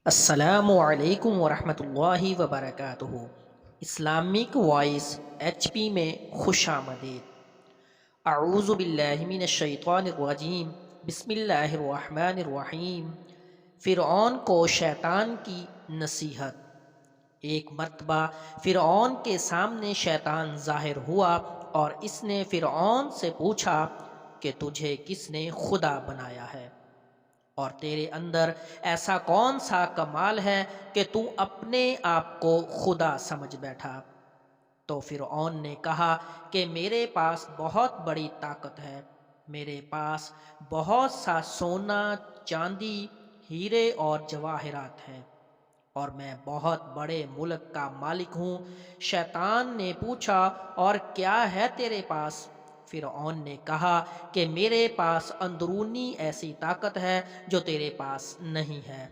السلام علیکم ورحمۃ اللہ وبرکاتہ۔ اسلامک وائس HP میں خوش آمدید۔ اعوذ باللہ من الشیطان الرجیم، بسم اللہ الرحمن الرحیم۔ فرعون کو شیطان کی نصیحت۔ ایک مرتبہ فرعون کے سامنے شیطان ظاہر ہوا اور اس نے فرعون سے پوچھا کہ تجھے کس نے خدا بنایا ہے، اور تیرے اندر ایسا کون سا کمال ہے کہ تو اپنے آپ کو خدا سمجھ بیٹھا؟ تو فرعون نے کہا کہ میرے پاس بہت بڑی طاقت ہے، میرے پاس بہت سا سونا، چاندی، ہیرے اور جواہرات ہیں، اور میں بہت بڑے ملک کا مالک ہوں۔ شیطان نے پوچھا، اور کیا ہے تیرے پاس؟ فرعون نے کہا کہ میرے پاس اندرونی ایسی طاقت ہے جو تیرے پاس نہیں ہے۔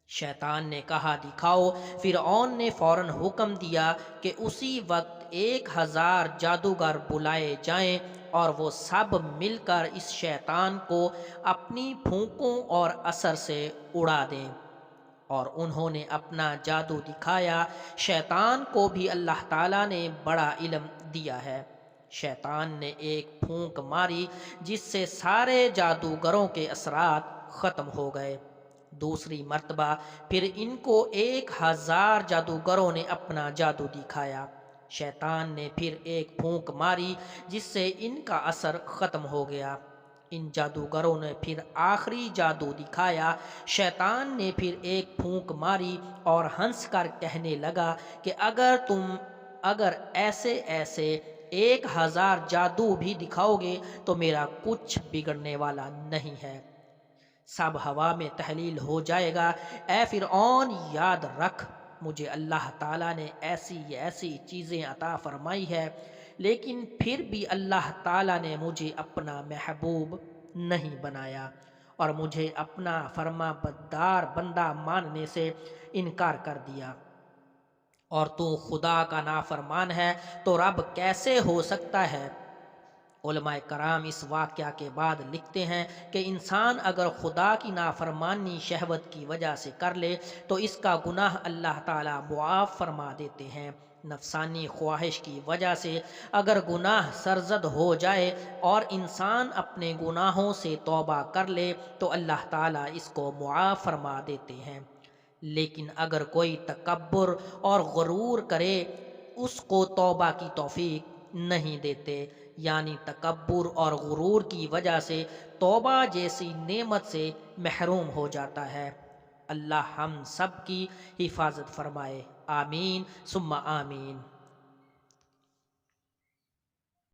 شیطان نے کہا دکھاؤ۔ فرعون نے فوراً حکم دیا کہ اسی وقت 1000 جادوگر بلائے جائیں اور وہ سب مل کر اس شیطان کو اپنی پھونکوں اور اثر سے اڑا دیں۔ اور انہوں نے اپنا جادو دکھایا۔ شیطان کو بھی اللہ تعالیٰ نے بڑا علم دیا ہے۔ شیطان نے ایک پھونک ماری جس سے سارے جادوگروں کے اثرات ختم ہو گئے۔ دوسری مرتبہ پھر ان کو 1000 جادوگروں نے اپنا جادو دکھایا۔ شیطان نے پھر ایک پھونک ماری جس سے ان کا اثر ختم ہو گیا۔ ان جادوگروں نے پھر آخری جادو دکھایا۔ شیطان نے پھر ایک پھونک ماری اور ہنس کر کہنے لگا کہ اگر ایسے 1000 جادو بھی دکھاؤ گے تو میرا کچھ بگڑنے والا نہیں ہے، سب ہوا میں تحلیل ہو جائے گا۔ اے فرعون، یاد رکھ، مجھے اللہ تعالیٰ نے ایسی چیزیں عطا فرمائی ہے، لیکن پھر بھی اللہ تعالیٰ نے مجھے اپنا محبوب نہیں بنایا اور مجھے اپنا فرما بردار بندہ ماننے سے انکار کر دیا، اور تو خدا کا نافرمان ہے تو رب کیسے ہو سکتا ہے؟ علماء کرام اس واقعہ کے بعد لکھتے ہیں کہ انسان اگر خدا کی نافرمانی شہوت کی وجہ سے کر لے تو اس کا گناہ اللہ تعالیٰ معاف فرما دیتے ہیں۔ نفسانی خواہش کی وجہ سے اگر گناہ سرزد ہو جائے اور انسان اپنے گناہوں سے توبہ کر لے تو اللہ تعالیٰ اس کو معاف فرما دیتے ہیں، لیکن اگر کوئی تکبر اور غرور کرے اس کو توبہ کی توفیق نہیں دیتے، یعنی تکبر اور غرور کی وجہ سے توبہ جیسی نعمت سے محروم ہو جاتا ہے۔ اللہ ہم سب کی حفاظت فرمائے، آمین ثم آمین۔